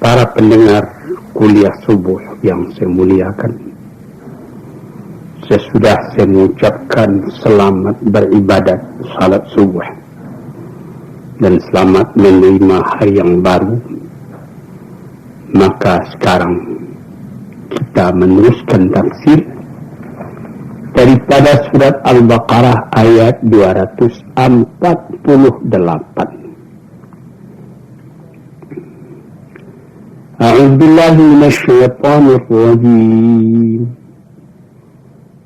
Para pendengar kuliah subuh yang saya muliakan, sesudah saya mengucapkan selamat beribadat salat subuh dan selamat menerima hari yang baru, maka sekarang kita meneruskan tafsir daripada surat Al-Baqarah ayat 248. أعوذ بالله من الشيطان الرجيم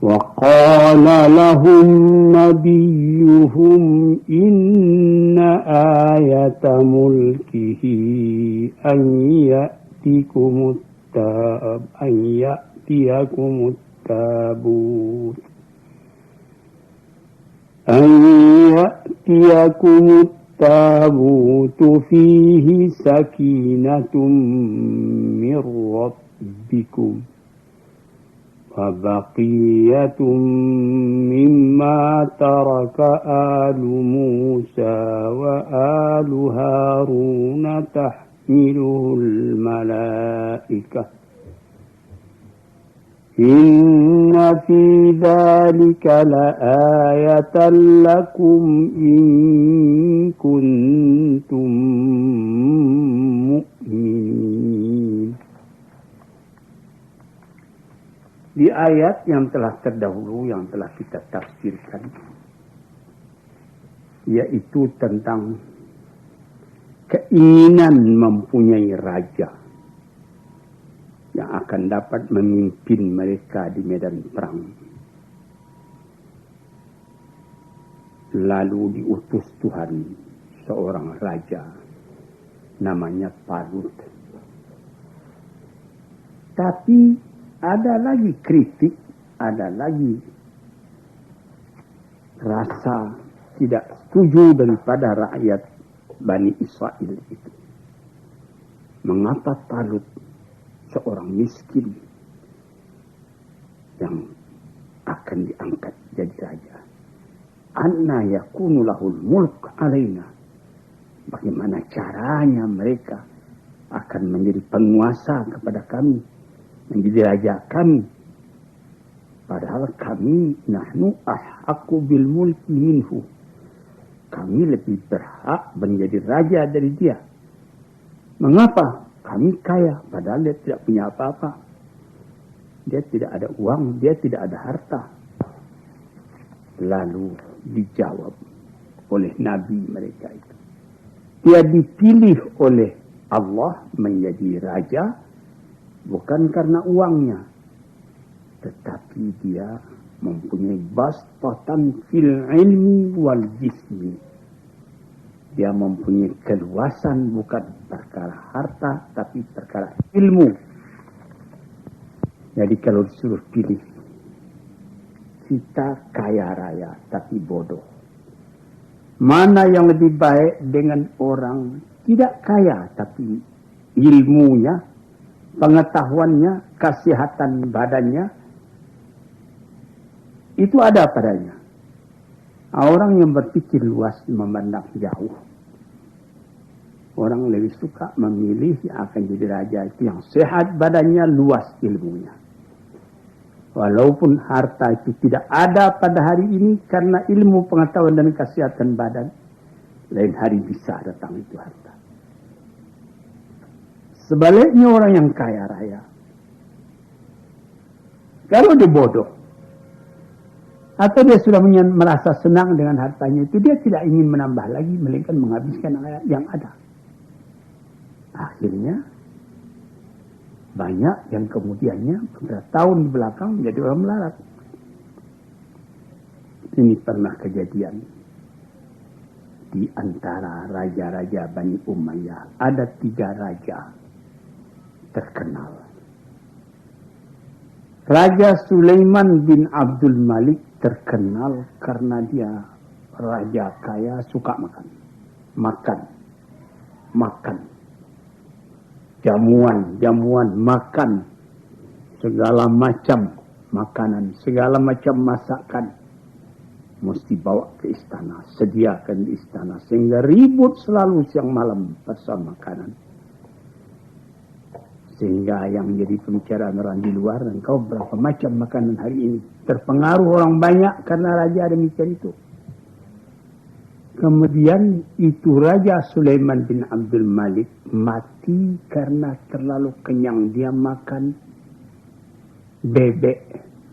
وقال لهم نبيهم إن آية ملكه أن يأتيكم التابوت فيه سكينة من ربكم وبقية مما ترك آل موسى وآل هارون تحمله الملائكة إن في ذلك لآية لكم إن كنتم مؤمنين. Di ayat yang telah terdahulu yang telah kita tafsirkan, yaitu tentang keinginan mempunyai raja yang akan dapat memimpin mereka di medan perang. Lalu diutus Tuhan seorang raja namanya Talut. Tapi ada lagi kritik, ada lagi rasa tidak setuju daripada rakyat Bani Israel itu. Mengapa Talut, seorang miskin yang akan diangkat jadi raja? Anna yakunu lahul mulk alaina. Bagaimana caranya mereka akan menjadi penguasa kepada kami, menjadi raja kami? Padahal kami nahnu ahqqu bil mulki minhu. Kami lebih berhak menjadi raja dari dia. Mengapa? Kami kaya, padahal dia tidak punya apa-apa. Dia tidak ada uang, dia tidak ada harta. Lalu dijawab oleh Nabi mereka itu. Dia dipilih oleh Allah menjadi raja, bukan karena uangnya. Tetapi dia mempunyai bastatan fil ilmi wal jismi. Dia mempunyai keluasan bukan perkara harta, tapi perkara ilmu. Jadi kalau disuruh pilih, kita kaya raya tapi bodoh. Mana yang lebih baik dengan orang tidak kaya tapi ilmunya, pengetahuannya, kesehatan badannya, itu ada padanya. Orang yang berpikir luas memandang jauh, orang lebih suka memilih yang akan jadi raja itu yang sehat badannya, luas ilmunya. Walaupun harta itu tidak ada pada hari ini karena ilmu, pengetahuan dan kesehatan badan, lain hari bisa datang itu harta. Sebaliknya orang yang kaya raya, kalau dia bodoh, atau dia sudah merasa senang dengan hartanya itu, dia tidak ingin menambah lagi, melainkan menghabiskan yang ada. Akhirnya banyak yang kemudiannya beberapa tahun di belakang menjadi orang melarat. Ini pernah kejadian di antara raja-raja Bani Umayyah. Ada 3 raja terkenal. Raja Sulaiman bin Abdul Malik terkenal karena dia raja kaya, suka makan. Jamuan, makan. Segala macam makanan, segala macam masakan. Mesti bawa ke istana, sediakan di istana. Sehingga ribut selalu siang malam pasal makanan. Sehingga yang jadi pembicaraan orang di luar, engkau berapa macam makanan hari ini. Terpengaruh orang banyak karena raja demikian itu. Kemudian itu Raja Sulaiman bin Abdul Malik mati karena terlalu kenyang. Dia makan bebek,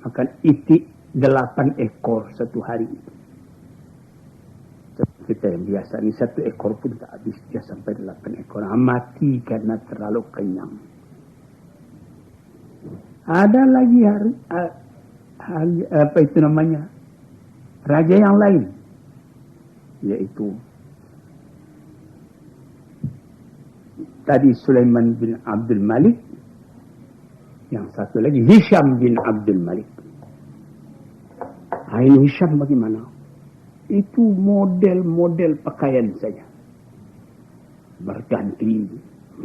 makan itik 8 ekor satu hari. Kita yang biasa ini 1 ekor pun tak habis, dia sampai 8 ekor. Mati karena terlalu kenyang. Ada lagi apa itu namanya, raja yang lain, yaitu tadi Sulaiman bin Abdul Malik, yang satu lagi Hisham bin Abdul Malik. Ini Hisham bagaimana? Itu model-model pakaian saja, berganti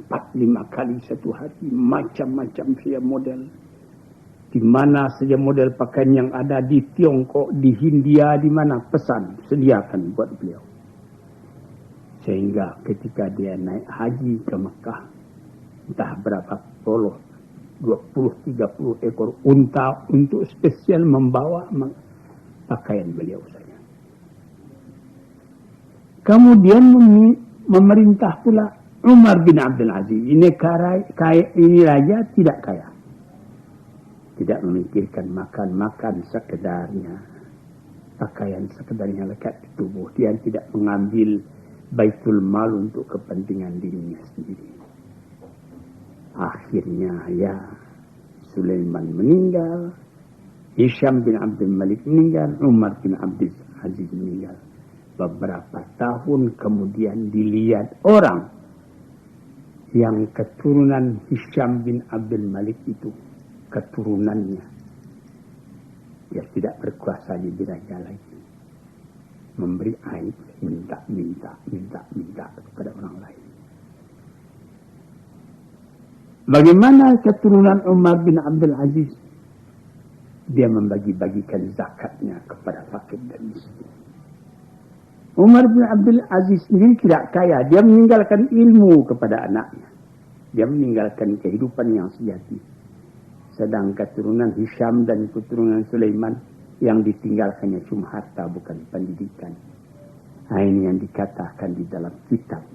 4-5 kali satu hari, macam-macam saja model. Di mana saja model pakaian yang ada di Tiongkok, di Hindia, di mana pesan, sediakan buat beliau. Sehingga ketika dia naik haji ke Mekah, entah berapa puluh, 20-30 ekor unta untuk spesial membawa pakaian beliau saja. Kemudian memerintah pula Umar bin Abdul Aziz. Ini raja tidak kaya. Tidak memikirkan makan sekedarnya, pakaian sekedarnya lekat di tubuh. Dia tidak mengambil baitul mal untuk kepentingan dirinya sendiri. Akhirnya ya Sulaiman meninggal, Hisham bin Abdul Malik meninggal, Umar bin Abdul Aziz meninggal. Beberapa tahun kemudian dilihat orang yang keturunan Hisham bin Abdul Malik itu, keturunannya, dia tidak berkuasa jadi raja lagi, memberi aib, minta kepada orang lain. Bagaimana keturunan Umar bin Abdul Aziz? Dia membagi-bagikan zakatnya kepada fakir dan miskin. Umar bin Abdul Aziz sendiri tidak kaya. Dia meninggalkan ilmu kepada anaknya. Dia meninggalkan kehidupan yang sejati. Sedang keturunan Hisham dan keturunan Sulaiman yang ditinggalkannya cuma harta, bukan pendidikan. Ini yang dikatakan di dalam kitab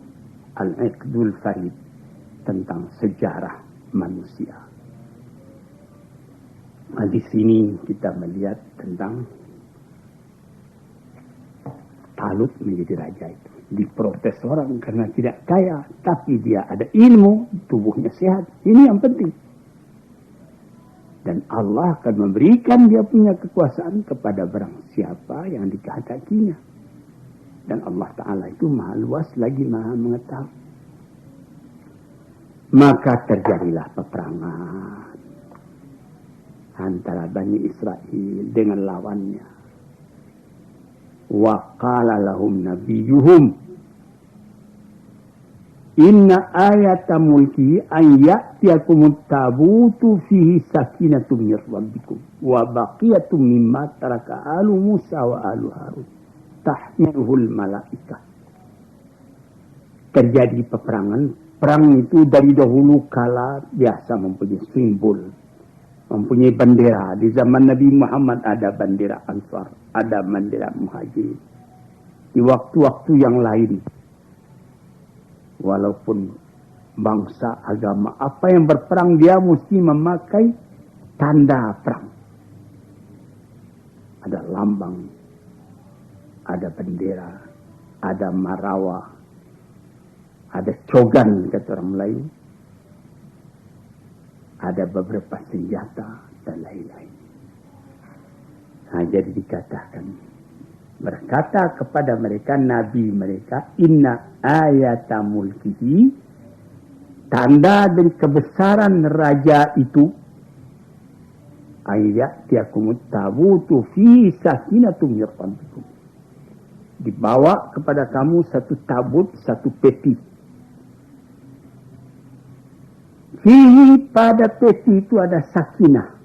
Al-Iqdul Farid tentang sejarah manusia. Di sini kita melihat tentang Talut menjadi raja itu. Diprotes orang karena tidak kaya, tapi dia ada ilmu, tubuhnya sehat. Ini yang penting. Dan Allah akan memberikan dia punya kekuasaan kepada barang siapa yang dikehendakinya. Dan Allah Ta'ala itu maha luas lagi maha mengetahui. Maka terjadilah peperangan antara Bani Israel dengan lawannya. Wa qala lahum nabiyuhum inna ayata mulki an ya'tiyakumut tabutu fihi sakinatun min rabbikum wa baqiyatun mimma taraka alu Musa wa alu Harun tahmiluhul malaikah. Terjadi peperangan. Perang itu dari dahulu kala biasa mempunyai simbol, mempunyai bendera. Di zaman Nabi Muhammad ada bendera Ansar, ada bendera Muhajir. Di waktu-waktu yang lain, walaupun bangsa, agama, apa yang berperang, dia mesti memakai tanda perang. Ada lambang, ada bendera, ada marawa, ada cogan kata orang Melayu, ada beberapa senjata dan lain-lain. Jadi dikatakan, berkata kepada mereka, Nabi mereka, inna ayata mulkihi, tanda dari kebesaran raja itu, ayat tiakumut tabutu fi sakinatum yirqantikum. Dibawa kepada kamu satu tabut, satu peti. Fihi, pada peti itu ada sakinah,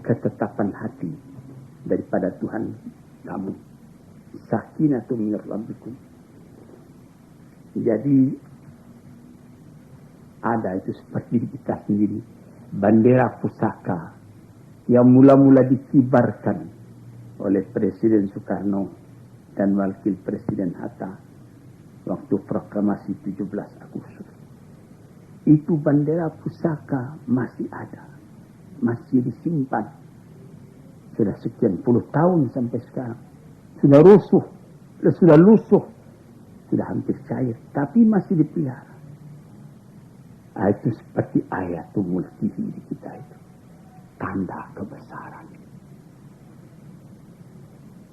ketetapan hati daripada Tuhan kamu. Sakinatu min rabbikum. Jadi Ada itu seperti kita sendiri. Bendera pusaka yang mula-mula dikibarkan oleh Presiden Soekarno dan Wakil Presiden Hatta waktu proklamasi 17 Agustus. Itu bendera pusaka masih ada, masih disimpan. Sudah sekian puluh tahun sampai sekarang. Sudah rusuh, sudah lusuh, sudah hampir cair, tapi masih dipelihara. Itu seperti ayatul mulki di kita itu. Tanda kebesaran.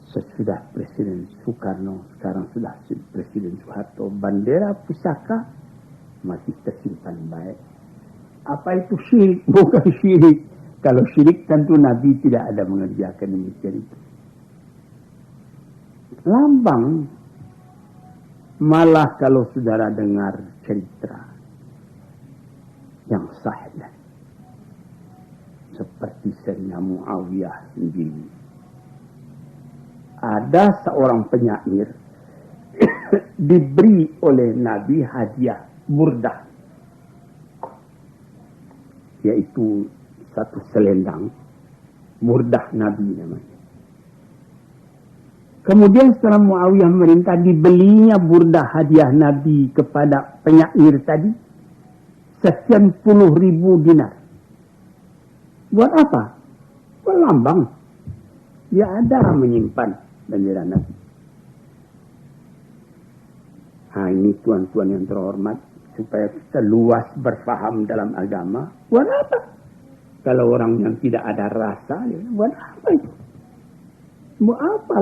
Sesudah Presiden Soekarno, sekarang sudah Presiden Soeharto, bendera pusaka masih tersimpan baik. Apa itu syirik? Bukan syirik. Kalau syirik tentu Nabi tidak ada mengerjakan demikian itu. Lambang, malah kalau saudara dengar cerita yang sahih, seperti Sayyidina Muawiyah sendiri. Ada seorang penyair diberi oleh Nabi hadiah burdah, yaitu satu selendang burdah Nabi namanya. Kemudian setelah Muawiyah merintah, dibelinya burdah hadiah Nabi kepada penyair tadi sekian puluh ribu dinar. Buat apa? Buat lambang. Dia ada menyimpan bendera Nabi. Nah, ini tuan-tuan yang terhormat, supaya kita luas berfaham dalam agama. Buat apa? Kalau orang yang tidak ada rasa, ya, buat apa itu? Buat apa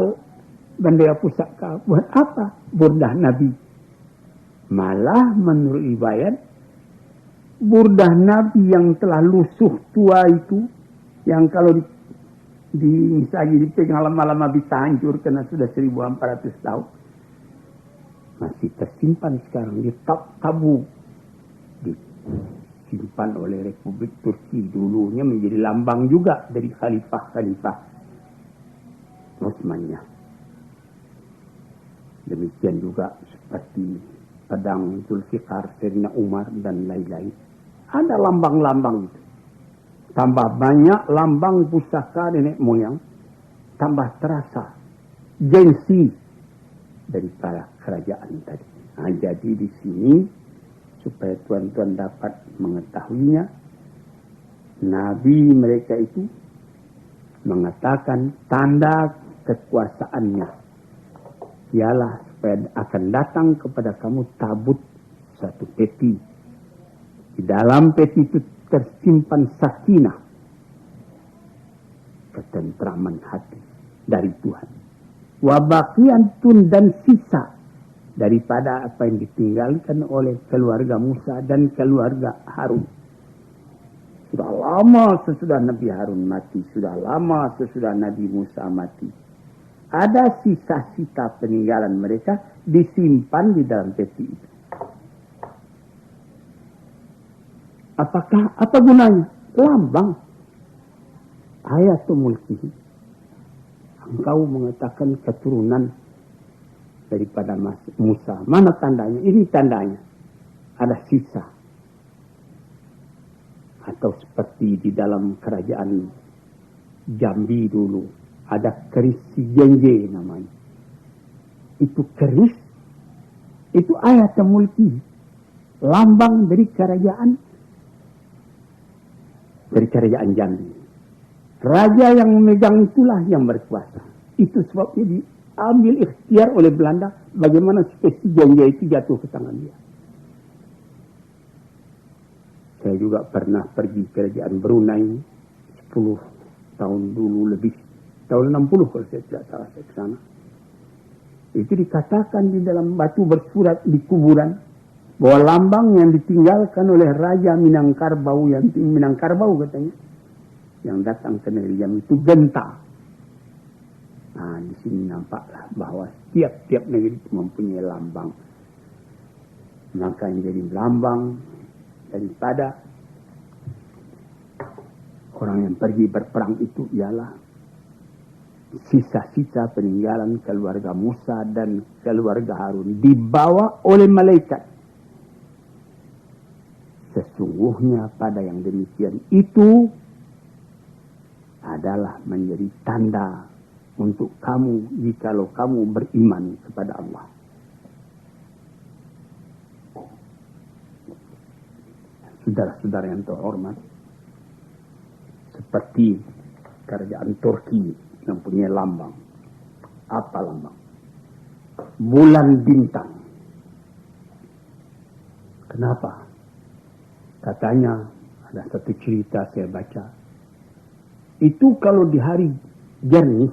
bendera pusaka? Buat apa burdah Nabi? Malah menurut riwayat, burdah Nabi yang telah lusuh tua itu, yang kalau misalnya dipegang lama-lama bisa hancur karena sudah 1400 tahun, masih tersimpan sekarang di tabu, disimpan oleh Republik Turki. Dulunya menjadi lambang juga dari khalifah-khalifah Utsmaniyah. Demikian juga seperti pedang Zulfikar, Sayyidina Umar dan lain-lain. Ada lambang-lambang itu. Tambah banyak lambang pusaka nenek moyang, tambah terasa gengsi daripada kerajaan tadi. Nah, jadi di sini supaya tuan-tuan dapat mengetahuinya, Nabi mereka itu mengatakan tanda kekuasaannya ialah supaya akan datang kepada kamu tabut satu peti. Di dalam peti itu tersimpan sakinah, ketentraman hati dari Tuhan. Wabaqiyatun, dan sisa daripada apa yang ditinggalkan oleh keluarga Musa dan keluarga Harun. Sudah lama sesudah Nabi Harun mati, sudah lama sesudah Nabi Musa mati, ada sisa-sisa peninggalan mereka disimpan di dalam peti itu. Apa gunanya? Lambang. Ayatul mulkihi. Engkau mengatakan keturunan daripada Musa. Mana tandanya? Ini tandanya. Ada sisa. Atau seperti di dalam kerajaan Jambi dulu, ada keris si Genje namanya. Itu keris, itu ayatul mulkihi. Lambang dari kerajaan Jambi. Raja yang memegang itulah yang berkuasa. Itu sebabnya diambil ikhtiar oleh Belanda bagaimana spesies Genje itu jatuh ke tangan dia. Saya juga pernah pergi ke kerajaan Brunei 10 tahun dulu lebih. Tahun 60 kalau saya tidak salah saya ke sana. Itu dikatakan di dalam batu bersurat di kuburan bahwa lambang yang ditinggalkan oleh Raja Minangkabau, katanya, yang datang ke negeri Jambi itu genta. Nah, di sini nampaklah bahwa tiap-tiap negeri itu mempunyai lambang. Maka yang jadi lambang daripada orang yang pergi berperang itu ialah sisa-sisa peninggalan keluarga Musa dan keluarga Harun, dibawa oleh malaikat Sesungguhnya pada yang demikian itu adalah menjadi tanda untuk kamu jikalau kamu beriman kepada Allah. Saudara-saudara yang terhormat, seperti kerajaan Turki yang punya lambang. Apa lambang? Bulan bintang. Kenapa? Katanya, ada satu cerita saya baca. Itu kalau di hari jernih,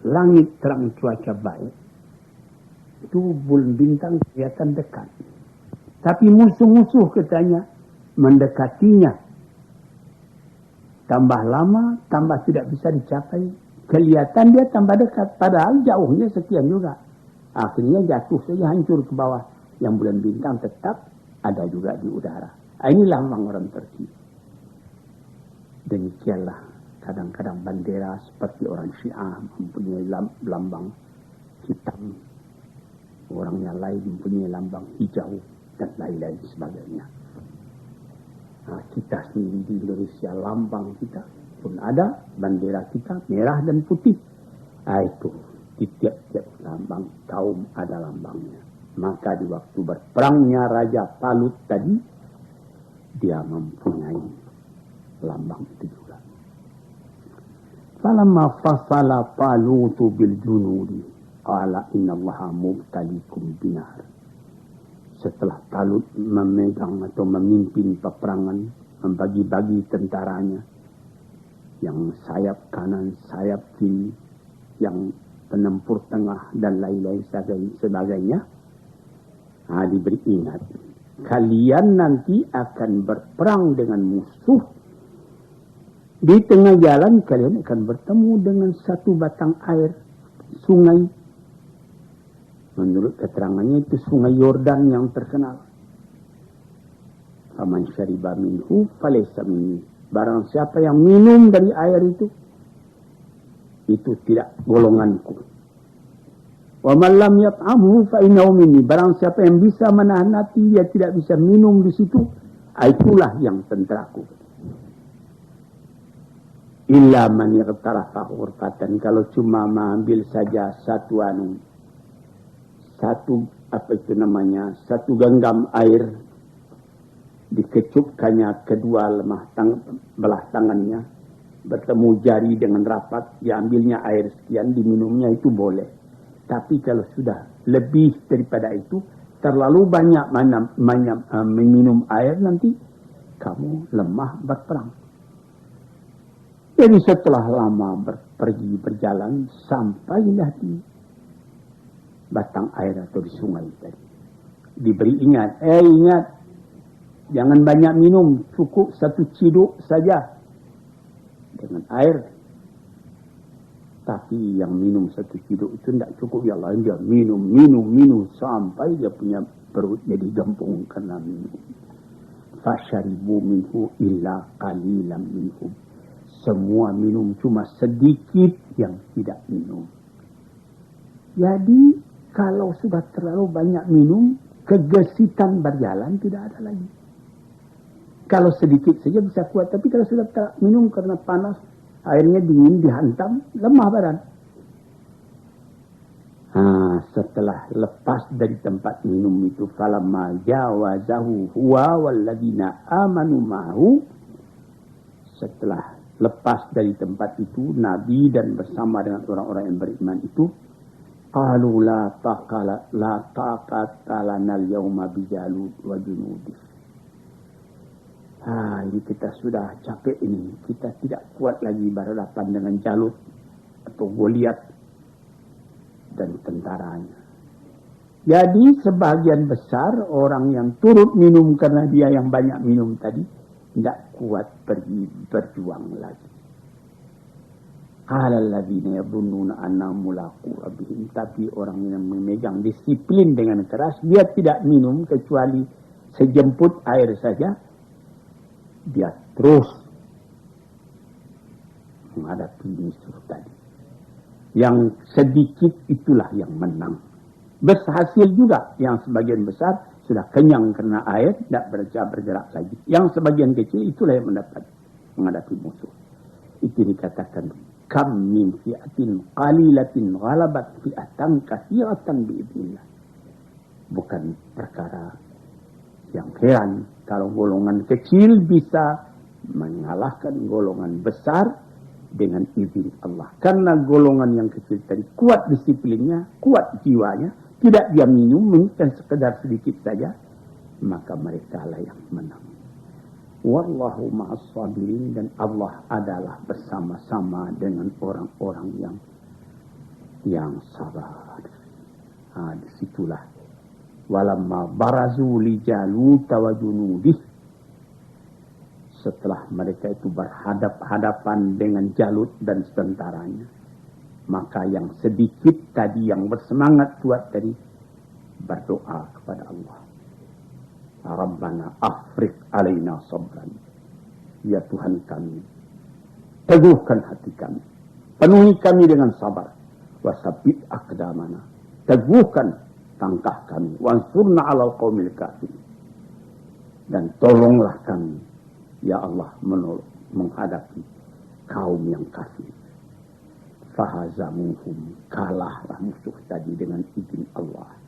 langit terang cuaca baik, itu bulan bintang kelihatan dekat. Tapi musuh-musuh katanya mendekatinya. Tambah lama, tambah tidak bisa dicapai. Kelihatan dia tambah dekat. Padahal jauhnya sekian juga. Akhirnya jatuh saja, hancur ke bawah. Yang bulan bintang tetap ada juga di udara. Ini lambang orang Turki. Demikianlah kadang-kadang bendera seperti orang Syiah mempunyai lambang hitam. Orang yang lain mempunyai lambang hijau dan lain-lain sebagainya. Nah, kita sendiri di Indonesia, lambang kita pun ada, bendera kita merah dan putih. Itu di tiap-tiap lambang kaum ada lambangnya. Maka di waktu berperangnya Raja Talut tadi, dia mempunyai lambang itu juga. Falamma fasala Talutu bil junudi qala innallaha mubtalikum binar. Setelah Talut memegang atau memimpin peperangan, membagi-bagi tentaranya, yang sayap kanan, sayap kiri, yang penempur tengah dan lain-lain sebagainya, diberi ingat, kalian nanti akan berperang dengan musuh. Di tengah jalan kalian akan bertemu dengan satu batang air, sungai. Menurut keterangannya itu sungai Yordan yang terkenal. Faman syariba minhu falaysa minni. Barang siapa yang minum dari air itu tidak golonganku. Wa man lam yat'amhu fa innahu minni. Barang siapa yang bisa menahan hati, dia tidak bisa minum di situ, itulah yang tenteraku. Illa man yaqtarafa ghurfatan. Kalau cuma mengambil saja satu satu genggam air, dikecupkannya kedua belah tangannya, bertemu jari dengan rapat, diambilnya air sekian, diminumnya itu boleh. Tapi kalau sudah lebih daripada itu, terlalu banyak meminum air, nanti kamu lemah berperang. Jadi setelah lama berjalan, sampailah di batang air atau di sungai tadi. Diberi ingat, jangan banyak minum, cukup satu ciduk saja dengan air. Tapi yang minum satu ciduk itu tidak cukup, yang lain dia minum sampai dia punya perut jadi gempung karena minum. Fasyaribu minhu illa qalilan minhum. Semua minum, cuma sedikit yang tidak minum. Jadi kalau sudah terlalu banyak minum, kegesitan berjalan tidak ada lagi. Kalau sedikit saja bisa kuat, tapi kalau sudah minum karena panas, airnya dingin, dihantam, lemah badan. Setelah lepas dari tempat minum itu, falamma jawazahu huwa walladzina amanu ma'hu. Setelah lepas dari tempat itu, Nabi dan bersama dengan orang-orang yang beriman itu, qalu la taqata lana al-yawma bijalut wa junudih. Ini kita sudah capek ini. Kita tidak kuat lagi berhadapan dengan Jalut atau Goliat dan tentaranya. Jadi sebagian besar orang yang turut minum karena dia yang banyak minum tadi, tidak kuat pergi berjuang lagi. Qala alladzina yadhunnuna annahum mulaqu rabbihim. Tapi orang yang memegang disiplin dengan keras, dia tidak minum kecuali sejemput air saja. Dia terus menghadapi musuh tadi. Yang sedikit itulah yang menang. Berhasil juga yang sebagian besar sudah kenyang karena air, tidak bergerak lagi. Yang sebagian kecil itulah yang menghadapi musuh. Itu dikatakan kam min fi'atin qalilatin ghalabat fi'atan katsiratan biidznillah. Bukan perkara yang heran kalau golongan kecil bisa mengalahkan golongan besar dengan izin Allah. Karena golongan yang kecil tadi kuat disiplinnya, kuat jiwanya, tidak dia minum dan sekedar sedikit saja, maka mereka lah yang menang. Wallahu ma'as sabirin, dan Allah adalah bersama-sama dengan orang-orang yang sabar. Disitulah walamma barazu li Jalut wa junudih, setelah mereka itu berhadap-hadapan dengan Jalut dan tentaranya, maka yang sedikit tadi, yang bersemangat kuat tadi, berdoa kepada Allah. Rabbana afriq alaina sabran. Ya Tuhan kami, teguhkan hati kami, penuhi kami dengan sabar. Wasabbit aqdamana, teguhkan langkah kami. Wansurna alal qaumil kafirin, dan tolonglah kami, ya Allah, menghadapi kaum yang kafir. Fahazamuhum, kalahlah musuh tadi dengan izin Allah.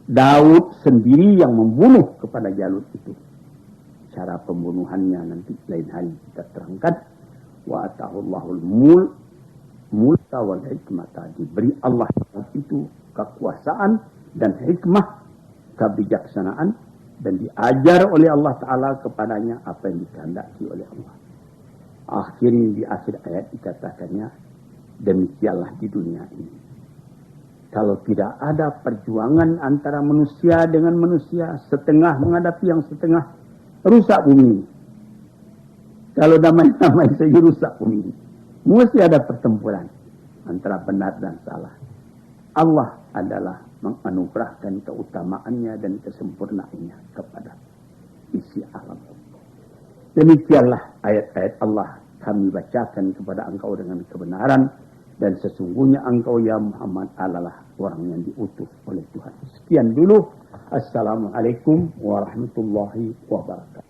Daud sendiri yang membunuh kepada Jalut itu. Cara pembunuhannya nanti lain hari kita terangkan. Wa atahullahul mulka wal hikmata, diberi Allah itu kekuasaan dan hikmah, kebijaksanaan, dan diajar oleh Allah Ta'ala kepadanya apa yang dikehendaki oleh Allah. Akhirnya di akhir ayat dikatakannya, demikianlah di dunia ini. Kalau tidak ada perjuangan antara manusia dengan manusia, setengah menghadapi yang setengah, rusak bumi. Kalau damai-damai saja rusak bumi. Mesti ada pertempuran antara benar dan salah. Allah adalah menganugerahkan keutamaannya dan kesempurnaannya kepada isi alam. Demikianlah ayat-ayat Allah kami bacakan kepada engkau dengan kebenaran, dan sesungguhnya engkau ya Muhammad adalah orang yang diutus oleh Tuhan. Sekian dulu. Assalamualaikum warahmatullahi wabarakatuh.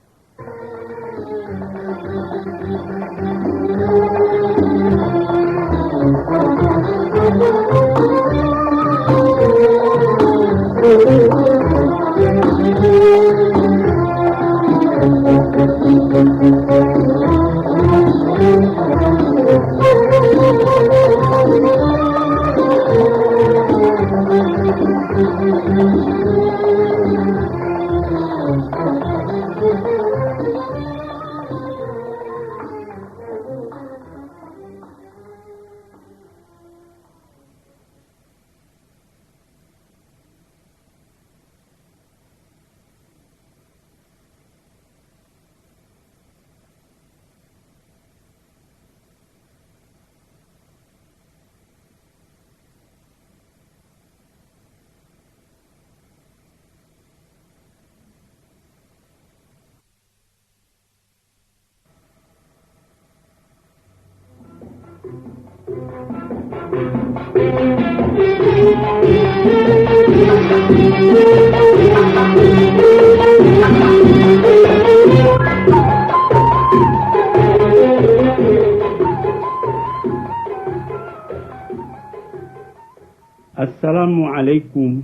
Assalamualaikum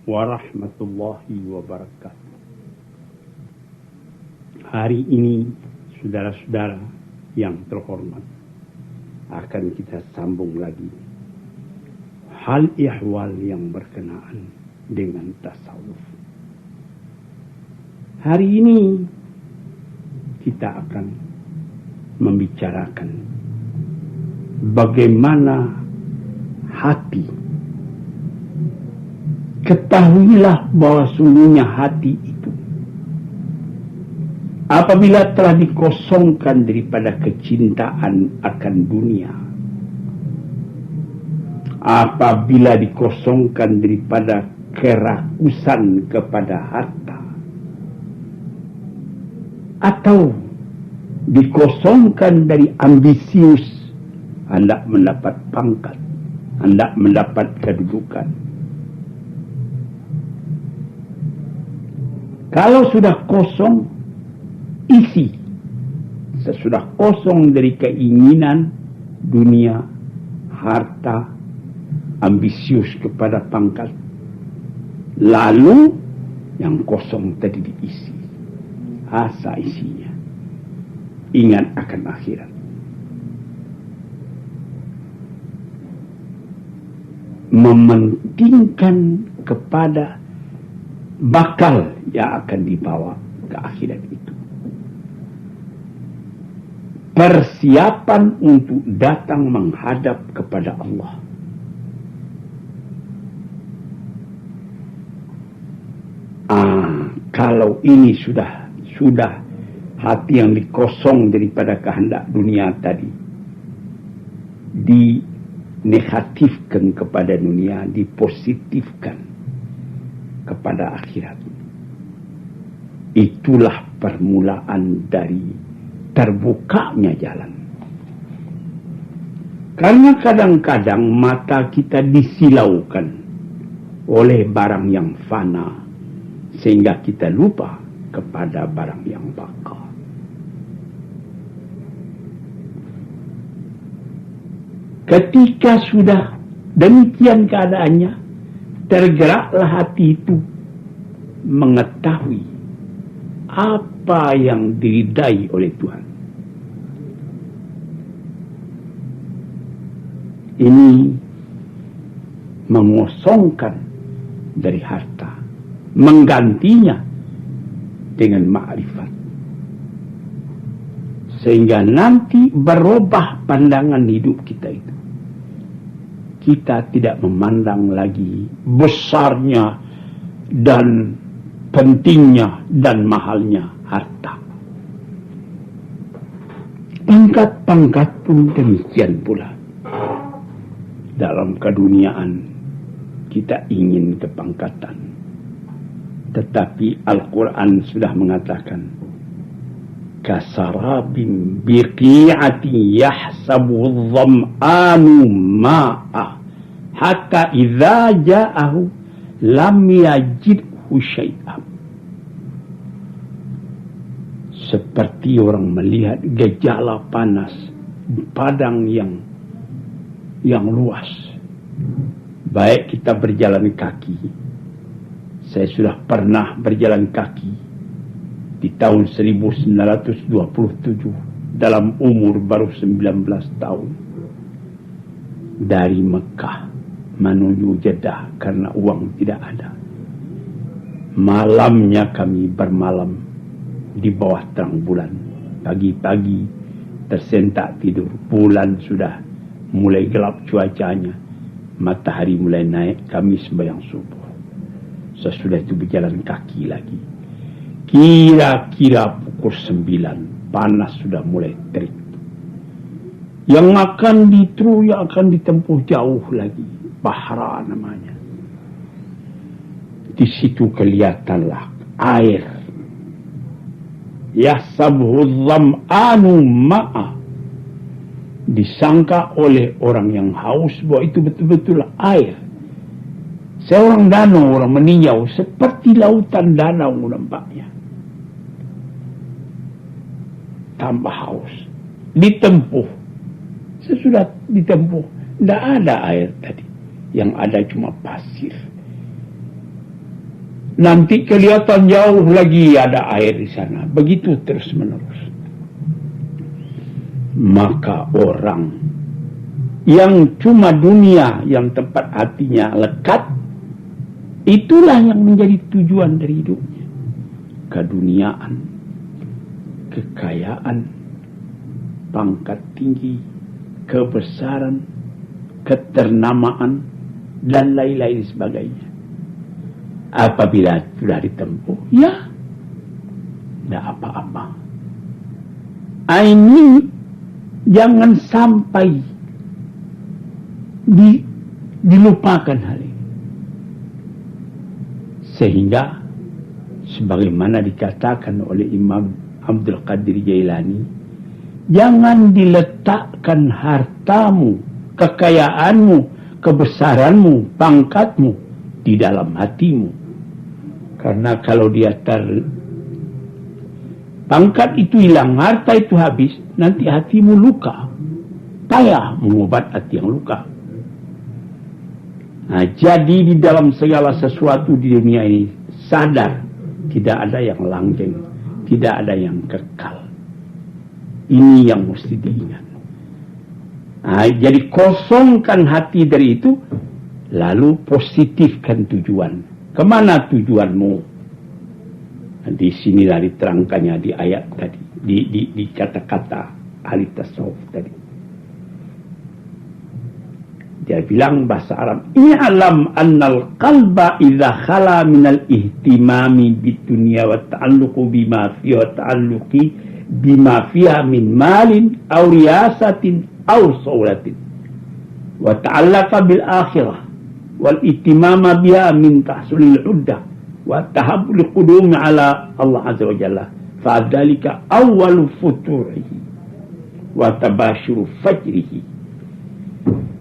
warahmatullahi wabarakatuh. Hari ini, saudara-saudara yang terhormat, akan kita sambung lagi hal ihwal yang berkenaan dengan tasawuf. Hari ini kita akan membicarakan bagaimana hati. Ketahuilah bahwa sungguhnya hati itu, apabila telah dikosongkan daripada kecintaan akan dunia, apabila dikosongkan daripada kerakusan kepada harta, atau dikosongkan dari ambisius, hendak mendapat pangkat, hendak mendapat kedudukan, Kalau sudah kosong, isi. Sesudah kosong dari keinginan dunia, harta, ambisius kepada pangkat, lalu yang kosong tadi diisi. Asa isinya, ingat akan akhirat. Mementingkan kepada bakal yang akan dibawa ke akhirat itu. Persiapan untuk datang menghadap kepada Allah. Kalau ini sudah hati yang dikosong daripada kehendak dunia tadi, dinegatifkan kepada dunia, dipositifkan kepada akhirat. Itulah permulaan dari terbukanya jalan. Karena kadang-kadang mata kita disilaukan oleh barang yang fana, sehingga kita lupa kepada barang yang bakal. Ketika sudah demikian keadaannya, tergeraklah hati itu mengetahui apa yang diridai oleh Tuhan. Ini mengosongkan dari harta, menggantinya dengan ma'rifat, sehingga nanti berubah pandangan hidup kita itu. Kita tidak memandang lagi besarnya dan pentingnya dan mahalnya harta. Pangkat-pangkat pun demikian pula. Dalam keduniaan kita ingin kepangkatan, tetapi Al-Quran sudah mengatakan, kasarabim biqi'ati yahsabu dham'anu ma'a hatta idza ja'ahu lam yajidhu syai'an. Seperti orang melihat gejala panas di padang yang luas. Baik kita berjalan kaki. Saya sudah pernah berjalan kaki di tahun 1927 dalam umur baru 19 tahun. Dari Mekah menuju Jeddah karena uang tidak ada. Malamnya kami bermalam di bawah terang bulan. Pagi-pagi tersentak tidur. Bulan sudah mulai gelap cuacanya. Matahari mulai naik, kami sembahyang subuh. Sesudah itu berjalan kaki lagi. Kira-kira pukul 9, panas sudah mulai terik. Yang akan ditempuh jauh lagi. Bahra namanya. Di situ kelihatanlah air. Yahsabuhu dham'anu ma'a. Disangka oleh orang yang haus bahwa itu betul-betul air. Seorang danau, orang meninjau seperti lautan danau nampaknya. Tambah haus. Ditempuh. Sesudah ditempuh, tidak ada air tadi. Yang ada cuma pasir. Nanti kelihatan jauh lagi ada air di sana. Begitu terus menerus. Maka orang yang cuma dunia, yang tempat hatinya lekat, itulah yang menjadi tujuan dari hidupnya. Keduniaan, kekayaan, pangkat tinggi, kebesaran, keternamaan, dan lain-lain sebagainya. Apabila sudah ditempuh, ya, tidak apa-apa. Ini jangan sampai dilupakan hal ini. Sehingga sebagaimana dikatakan oleh Imam Abdul Qadir Jailani, jangan diletakkan hartamu, kekayaanmu, kebesaranmu, pangkatmu di dalam hatimu. Karena kalau dia pangkat itu hilang, harta itu habis, nanti hatimu luka. Payah mengobat hati yang luka. Nah, jadi di dalam segala sesuatu di dunia ini, sadar, tidak ada yang langgeng, tidak ada yang kekal. Ini yang mesti diingat. Nah, jadi kosongkan hati dari itu, lalu positifkan tujuan. Kemana tujuanmu? Nah, di sinilah diterangkannya di ayat tadi, di kata-kata ahli tasawuf tadi. Dia bilang bahasa Arab, i'lam annal qalba idza khala minal ihtimami bidunya wa ta'alluqu bima fiha wa ta'alluqi bima fiha min malin aw riyasatin aw sawlatin wa ta'allaqa bil akhirah wal ihtimama biha min tahsulil uddah wa tahabbul qudum ala Allah azza wa jalla fa dzalika awwalu futurihi wa tabashuru fajrihi.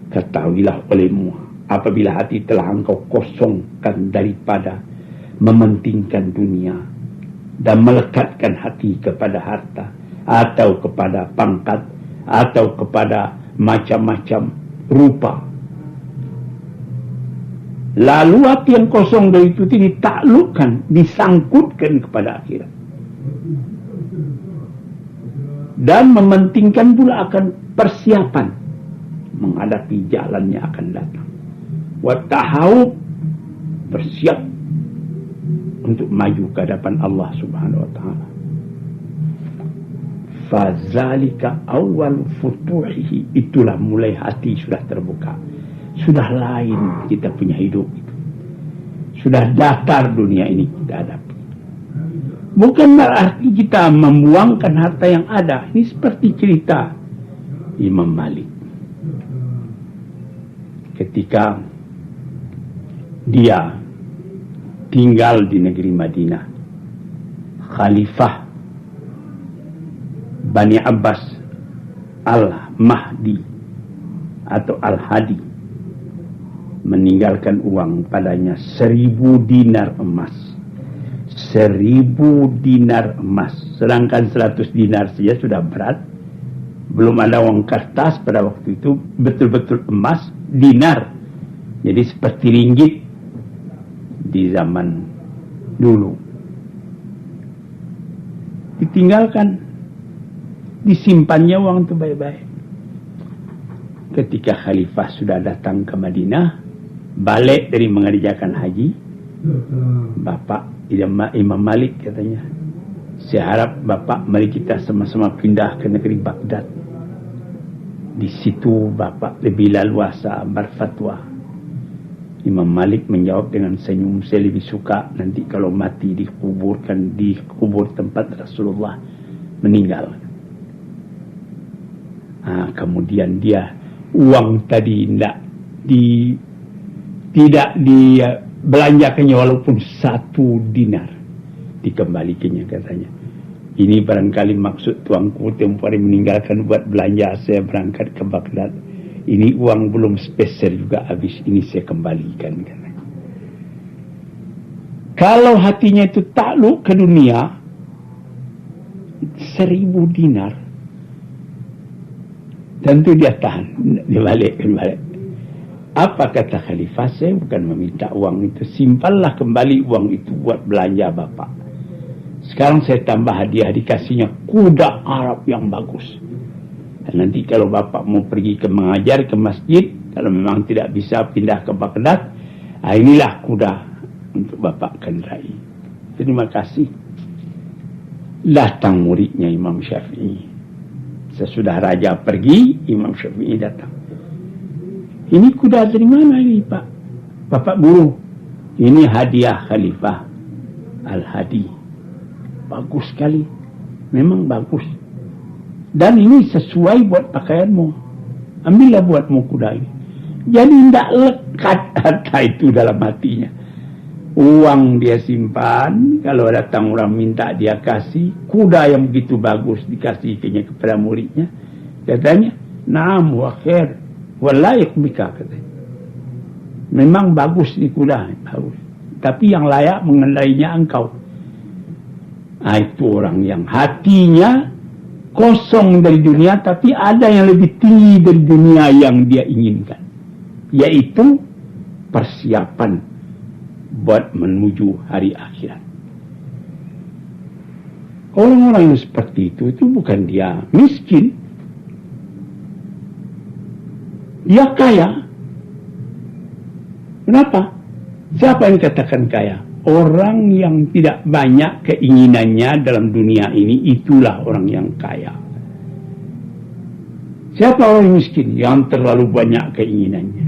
Ketahuilah olehmu, apabila hati telah engkau kosongkan daripada mementingkan dunia dan melekatkan hati kepada harta atau kepada pangkat atau kepada macam-macam rupa, lalu hati yang kosong dari itu ditaklukkan, disangkutkan kepada akhirat dan mementingkan pula akan persiapan menghadapi jalannya akan datang. Watahawub, bersiap untuk maju ke hadapan Allah Subhanahu wa taala. Fazalika awal futuhihi, itulah mulai hati sudah terbuka. Sudah lain kita punya hidup itu. Sudah datar dunia ini kita hadapi. Bukan berarti kita membuangkan harta yang ada. Ini seperti cerita Imam Malik. Ketika dia tinggal di negeri Madinah, Khalifah Bani Abbas Al-Mahdi atau Al-Hadi meninggalkan uang padanya 1000 dinar emas. 1000 dinar emas. Sedangkan 100 dinar saja sudah berat. Belum ada uang kertas pada waktu itu, betul-betul emas, dinar. Jadi seperti ringgit di zaman dulu. Ditinggalkan, disimpannya uang itu baik-baik. Ketika Khalifah sudah datang ke Madinah, balik dari mengerjakan haji, Bapak Imam Malik katanya, saya harap Bapak mari kita sama-sama pindah ke negeri Baghdad. Di situ Bapak lebih leluasa berfatwa. Imam Malik menjawab dengan senyum, saya lebih suka nanti kalau mati dikuburkan di kubur tempat Rasulullah meninggal. Nah, kemudian dia uang tadi tidak dibelanjakannya walaupun 1 dinar, dikembalikannya katanya. Ini barangkali maksud tuanku tempoh hari meninggalkan buat belanja, saya berangkat ke Baghdad. Ini uang belum spesial juga habis, ini saya kembalikan. Kalau hatinya itu takluk ke dunia, 1000 dinar, tentu dia tahan, dia balik. Apa kata Khalifah? Saya bukan meminta uang itu, simpanlah kembali uang itu buat belanja Bapak. Sekarang saya tambah hadiah, dikasihnya kuda Arab yang bagus. Dan nanti kalau Bapak mau pergi ke mengajar ke masjid, kalau memang tidak bisa pindah ke Baghdad, inilah kuda untuk Bapak kendarai. Terima kasih. Datang muridnya Imam Syafi'i. Sesudah raja pergi, Imam Syafi'i datang. Ini kuda dari mana ini Pak? Bapak guru, ini hadiah Khalifah Al-Hadi. Bagus sekali, memang bagus. Dan ini sesuai buat pakaianmu. Ambillah buatmu kuda ini. Jadi tidak lekat harta itu dalam hatinya. Uang dia simpan, kalau datang orang minta dia kasih. Kuda yang begitu bagus dikasihkannya kepada muridnya. Katanya, naam wa khair wa laik bika, katanya. Memang bagus ni kuda, bagus. tapi yang layak mengendalinya engkau. Nah, itu orang yang hatinya kosong dari dunia, tapi ada yang lebih tinggi dari dunia yang dia inginkan, yaitu persiapan buat menuju hari akhirat. Orang-orang yang seperti itu bukan dia miskin, dia kaya. Kenapa? Siapa yang katakan kaya? Orang yang tidak banyak keinginannya dalam dunia ini, itulah orang yang kaya. Siapa orang miskin? Yang terlalu banyak keinginannya.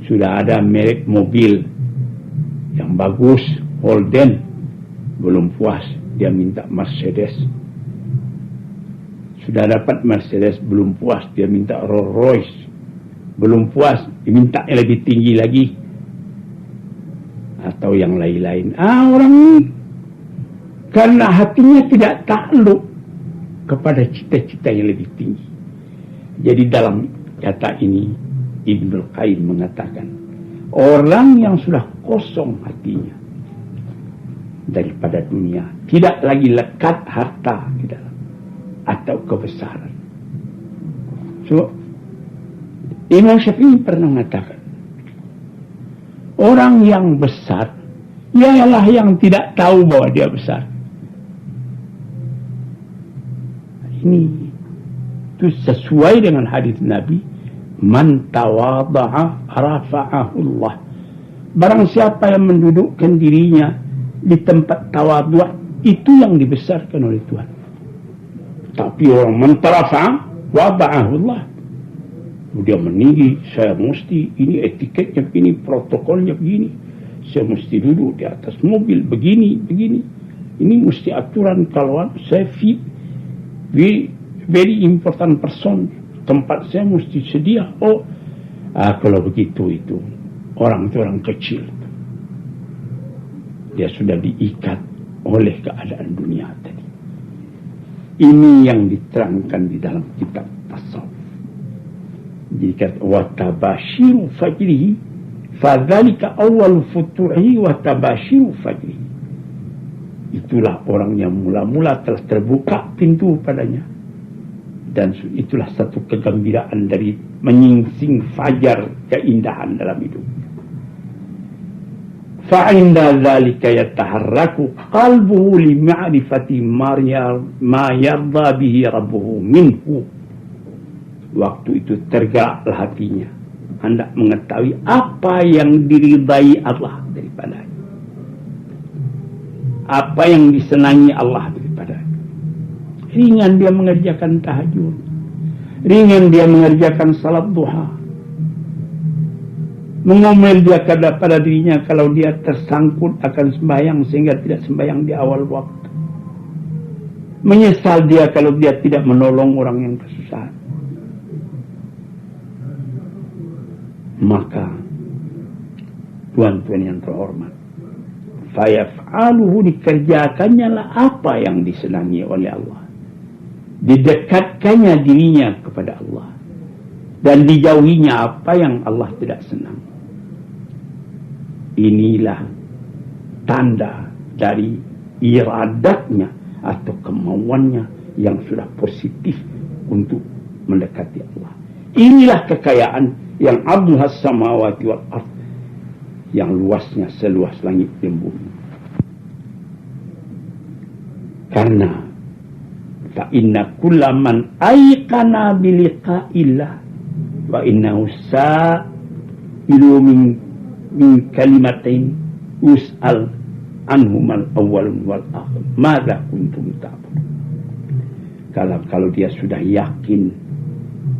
Sudah ada merek mobil yang bagus, Holden, belum puas, dia minta Mercedes. Sudah dapat Mercedes, belum puas, dia minta Rolls Royce. Belum puas, diminta yang lebih tinggi lagi. Atau yang lain-lain. Orang ini karena hatinya tidak takluk kepada cita-cita yang lebih tinggi. Jadi dalam kata ini Ibnul Qayyim mengatakan, orang yang sudah kosong hatinya daripada dunia, tidak lagi lekat harta di dalam atau kebesaran. So, Imam Syafi'i pernah mengatakan, orang yang besar ialah yang tidak tahu bahwa dia besar. Ini itu sesuai dengan hadis Nabi, man tawadha'a rafa'ahu Allah. Barang siapa yang mendudukkan dirinya di tempat tawadhu', itu yang dibesarkan oleh Tuhan. Tapi orang man tarafa'a wada'ahu Allah. Dia meninggi, saya mesti, ini etiketnya begini, protokolnya begini, saya mesti duduk di atas mobil begini. Ini mesti aturan kalau saya fit, very important person, tempat saya mesti sedia. Kalau begitu itu orang kecil, dia sudah diikat oleh keadaan dunia tadi. Ini yang diterangkan di dalam kitab tasawuf. Jika watabashiru fajrihi fadzalika awal futuhi watabashiru fajrihi, itulah orang yang mula-mula telah terbuka pintu padanya, dan itulah satu kegembiraan dari menyingsing fajar, keindahan dalam hidup. Fa'inda dzalika yataharraku qalbuhu li ma'rifati ma yarda bihi rabbuhu minhu. Waktu itu tergeraklah hatinya, hendak mengetahui apa yang diridai Allah daripadanya, apa yang disenangi Allah daripadanya. Ringan dia mengerjakan tahajud, ringan dia mengerjakan salat duha, mengomel dia pada dirinya kalau dia tersangkut akan sembahyang sehingga tidak sembahyang di awal waktu, menyesal dia kalau dia tidak menolong orang yang kesusahan. Maka tuan-tuan yang terhormat, fayaf'aluhu, dikerjakannya lah apa yang disenangi oleh Allah, didekatkannya dirinya kepada Allah, dan dijauhinya apa yang Allah tidak senang. Inilah tanda dari iradatnya atau kemauannya yang sudah positif untuk mendekati Allah. Inilah kekayaan yang abduhas samawati wal ard, yang luasnya seluas langit dan bumi. Karena fa inna kullaman ayqana biliqa'illah wa innahu sa'ilu min kalimatain us'al anhumal awwalun wal akhir madza kuntum ta'budun. Kalau dia sudah yakin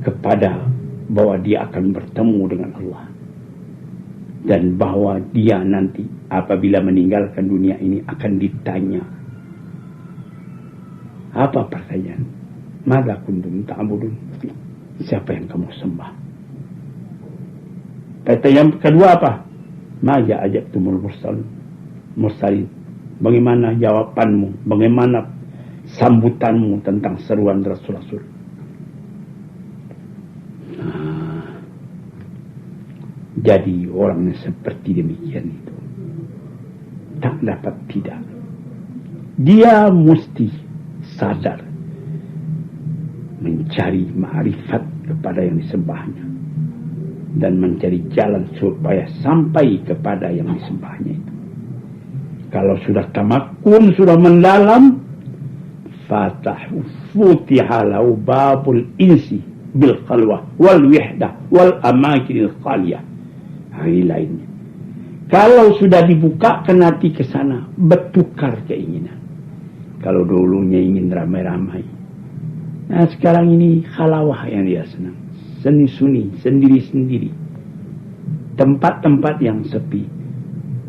kepada bahwa dia akan bertemu dengan Allah, dan bahwa dia nanti apabila meninggalkan dunia ini akan ditanya, apa pertanyaan? Madza kuntum ta'budun? Siapa yang kamu sembah? Kata yang kedua apa? Maja ajabtumul mursalin. Bagaimana jawabanmu? Bagaimana sambutanmu tentang seruan Rasul-Rasul? Jadi orang seperti demikian itu, tak dapat tidak. Dia mesti sadar mencari ma'rifat kepada yang disembahnya dan mencari jalan supaya sampai kepada yang disembahnya itu. Kalau sudah tamakun, sudah mendalam, futiha lahu babul insi bil khalwah wal wihdah wal amakinil khaliyah. Hari lainnya. Kalau sudah dibukakan hati ke sana, bertukar keinginan. Kalau dulunya ingin ramai-ramai, nah sekarang ini khalawah yang dia senang. Seni-suni, sendiri-sendiri. Tempat-tempat yang sepi.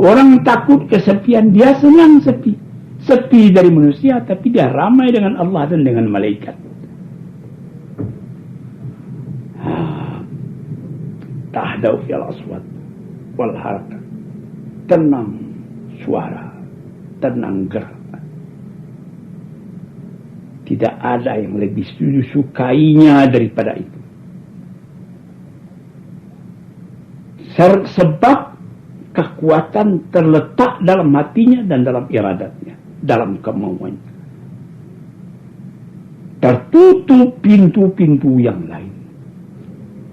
Orang takut kesepian, dia senang sepi. Sepi dari manusia, tapi dia ramai dengan Allah dan dengan malaikat. Tahdau fil aswat wal harakat. Tenang suara, tenang gerak. Tidak ada yang lebih disukainya daripada itu. Sebab kekuatan terletak dalam hatinya dan dalam iradatnya, dalam kemauannya. Tertutup pintu-pintu yang lain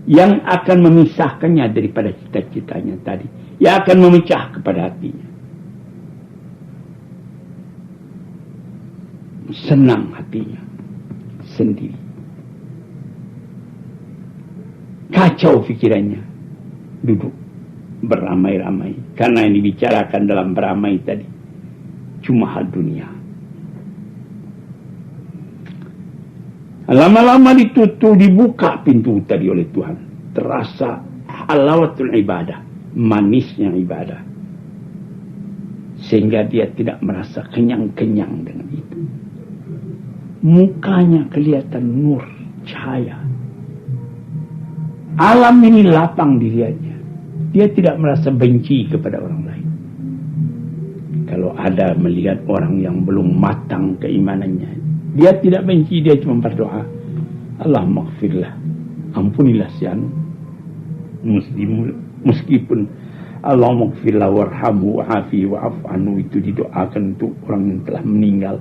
yang akan memisahkannya daripada cita-citanya tadi, yang akan memecah kepada hatinya. Senang hatinya sendiri, kacau pikirannya, duduk beramai-ramai, karena yang dibicarakan dalam beramai tadi cuma hal dunia. Lama-lama ditutup, dibuka pintu tadi oleh Tuhan, terasa halawatul ibadah, manisnya ibadah, sehingga dia tidak merasa kenyang-kenyang dengan itu. Mukanya kelihatan nur, cahaya. Alam ini lapang dirinya. Dia tidak merasa benci kepada orang lain. Kalau ada melihat orang yang belum matang keimanannya, dia tidak benci, dia cuma berdoa, Allah maghfirlah, ampunilah si anu. Meskipun Allah maghfirlah warhamhu wa'afi wa'af anhu itu didoakan untuk orang yang telah meninggal,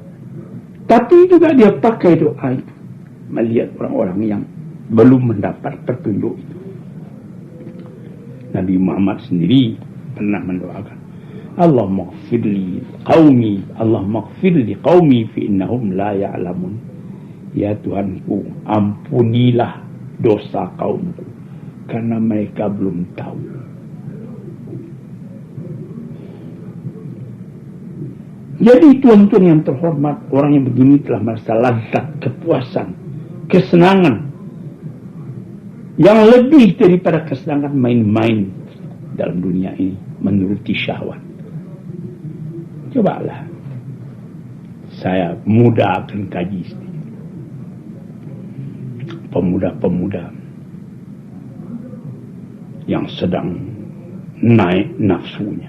tapi juga dia pakai doa itu melihat orang-orang yang belum mendapat petunjuk itu. Nabi Muhammad sendiri pernah mendoakan, Allah maghfirli qaumi, Allah maghfirli qaumi fi innahum la ya'lamun. Ya Tuhanku, ampunilah dosa kaumku karena mereka belum tahu. Jadi tuan-tuan yang terhormat, orang yang begini telah merasa lazat, kepuasan, kesenangan yang lebih daripada kesenangan main-main dalam dunia ini, menuruti syahwat. Cobalah, saya muda akan kaji sedikit. Pemuda-pemuda yang sedang naik nafsunya,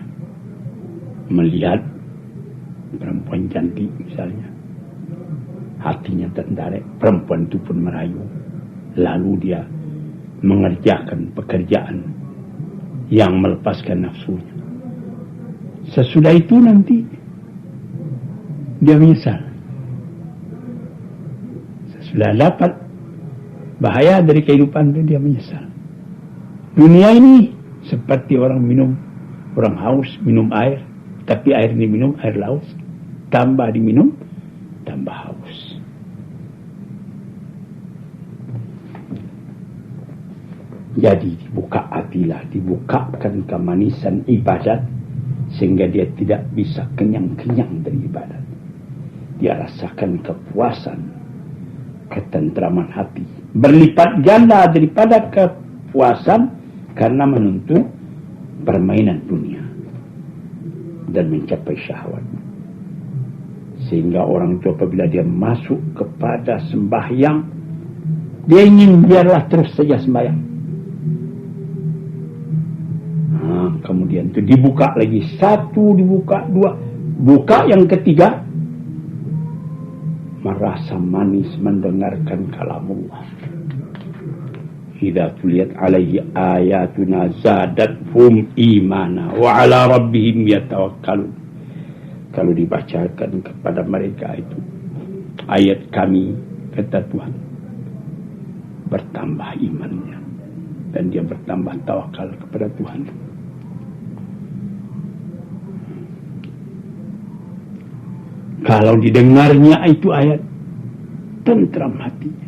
melihat perempuan cantik misalnya, hatinya tertarik, perempuan itu pun merayu, lalu dia mengerjakan pekerjaan yang melepaskan nafsunya. Sesudah itu nanti dia menyesal. Sesudah dapat bahaya dari kehidupan itu, dia menyesal. Dunia ini seperti orang haus minum air, tapi air diminum, air laut, tambah diminum, tambah haus. Jadi dibuka hatilah, dibukakan kemanisan ibadat, sehingga dia tidak bisa kenyang-kenyang dari ibadat. Dia rasakan kepuasan, ketentraman hati, berlipat ganda daripada kepuasan karena menuntut permainan dunia dan mencapai syahwat. Sehingga orang itu apabila dia masuk kepada sembahyang, dia ingin biarlah terus saja sembahyang. Kemudian itu dibuka lagi, satu dibuka, dua, buka yang ketiga, merasa manis mendengarkan kalamullah. Idza tuliyat alaihi ayatuna zadatuhum imana wa ala rabbihim yatawakkalun. kalau dibacakan kepada mereka itu ayat kami, kata Tuhan, bertambah imannya dan dia bertambah tawakal kepada Tuhan. Kalau didengarnya itu ayat, tentram hatinya.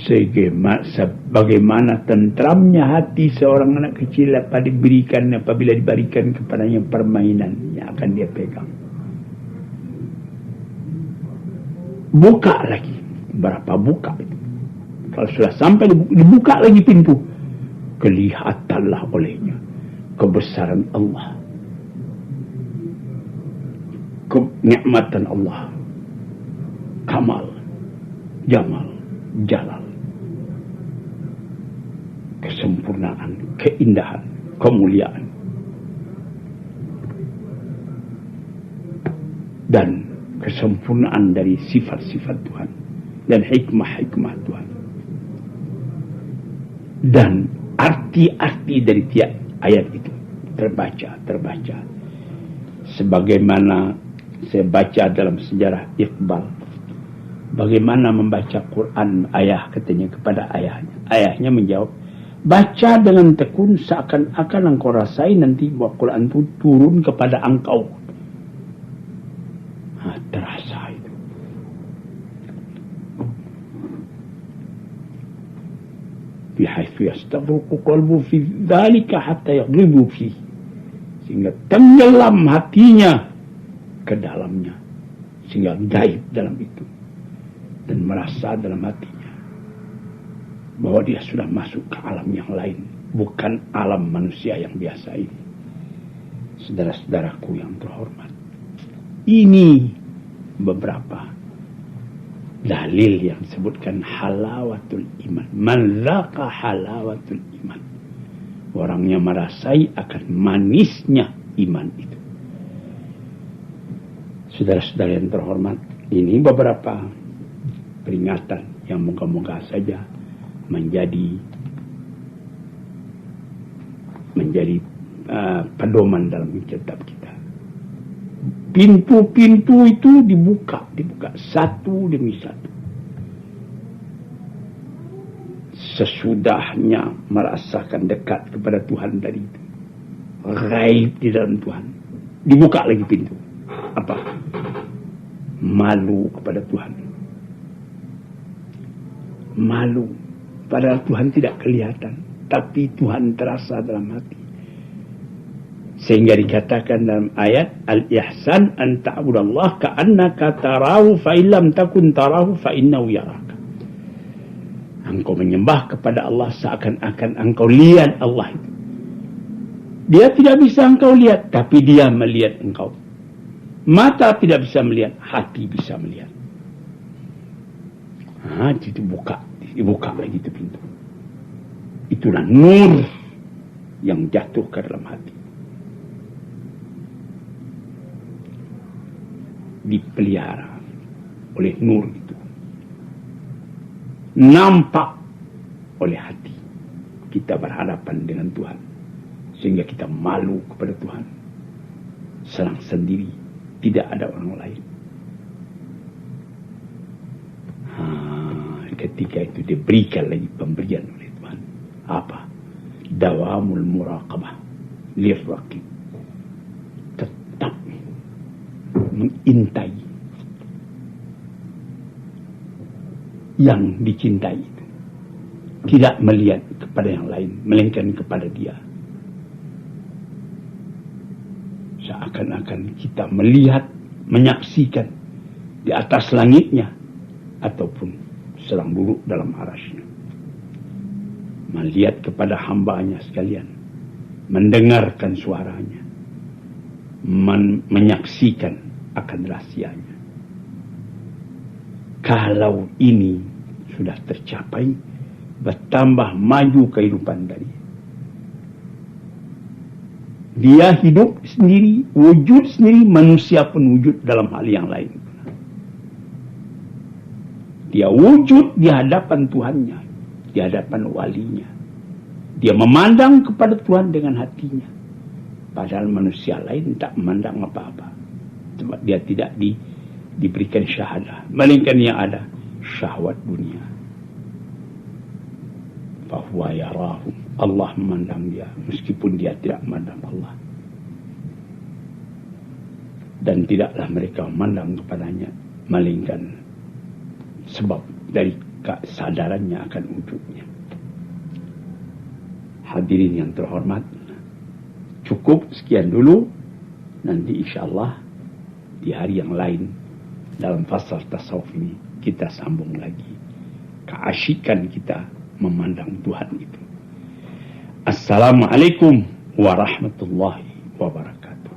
Sebagaimana tentramnya hati seorang anak kecil apabila diberikan kepadanya permainan yang akan dia pegang. Buka lagi. Berapa buka itu? Kalau sudah sampai dibuka lagi pintu, kelihatanlah olehnya kebesaran Allah, kenikmatan Allah, kamal, jamal, jalal, kesempurnaan, keindahan, kemuliaan, dan kesempurnaan dari sifat-sifat Tuhan dan hikmah-hikmah Tuhan. Dan arti-arti dari tiap ayat itu terbaca. Sebagaimana saya baca dalam sejarah Iqbal, bagaimana membaca Quran ayah katanya kepada ayahnya. Ayahnya menjawab, baca dengan tekun seakan-akan engkau rasai nanti bahwa Quran itu turun kepada engkau. Terasa itu. Bihaitsu yastaghriqu qalbu fi dzalika hatta yaghlibu fi, sehingga tenggelam hatinya ke dalamnya, sehingga gaib dalam itu dan merasa dalam hatinya bahwa dia sudah masuk ke alam yang lain, bukan alam manusia yang biasa ini. Saudara-saudaraku yang terhormat, ini beberapa dalil yang disebutkan halawatul iman. Man zaqa halawatul iman, orangnya merasai akan manisnya iman itu. Saudara-saudara yang terhormat, ini beberapa peringatan yang moga-moga saja menjadi pedoman dalam hidup kita. Pintu-pintu itu dibuka satu demi satu. Sesudahnya merasakan dekat kepada Tuhan tadi itu, gaib di dalam Tuhan, dibuka lagi pintu. Apa? Malu kepada Tuhan. Malu, padahal Tuhan tidak kelihatan, tapi Tuhan terasa dalam hati. Sehingga dikatakan dalam ayat al-ihsan an ta'budallah ka'annaka tarahu fa illam takun tarahu fa innahu yaraka. Engkau menyembah kepada Allah seakan-akan engkau lihat Allah itu. Dia tidak bisa engkau lihat, tapi dia melihat engkau. Mata tidak bisa melihat, hati bisa melihat. Dibuka lagi itu pintu. Itulah nur yang jatuh ke dalam hati. Dipelihara oleh nur itu, nampak oleh hati. Kita berhadapan dengan Tuhan sehingga kita malu kepada Tuhan, serang sendiri, tidak ada orang lain. Ketika itu diberikan lagi pemberian oleh Tuhan. Apa? Dawamul muraqabah lirraqib, tetap mengintai yang dicintai itu, tidak melihat kepada yang lain melainkan kepada dia. Seakan-akan kita melihat, menyaksikan di atas langitnya ataupun sedang duduk dalam arasy-Nya, melihat kepada hamba-Nya sekalian, mendengarkan suaranya, menyaksikan akan rahasianya. Kalau ini sudah tercapai, bertambah maju kehidupan dari dia hidup sendiri, wujud sendiri, manusia pun wujud dalam hal yang lain. Dia wujud di hadapan Tuhannya, di hadapan walinya. Dia memandang kepada Tuhan dengan hatinya. Padahal manusia lain tak memandang apa-apa. Sebab dia tidak diberikan syahadah. Melainkan yang ada syahwat dunia. Fahuwa yarahu. Allah memandang dia. Meskipun dia tidak memandang Allah. Dan tidaklah mereka memandang kepadanya. Melainkan sebab dari kesadarannya akan wujudnya. Hadirin yang terhormat. Cukup sekian dulu. Nanti insyaAllah di hari yang lain dalam fasal tasawuf ini kita sambung lagi keasyikan kita memandang Tuhan itu. Assalamualaikum warahmatullahi wabarakatuh.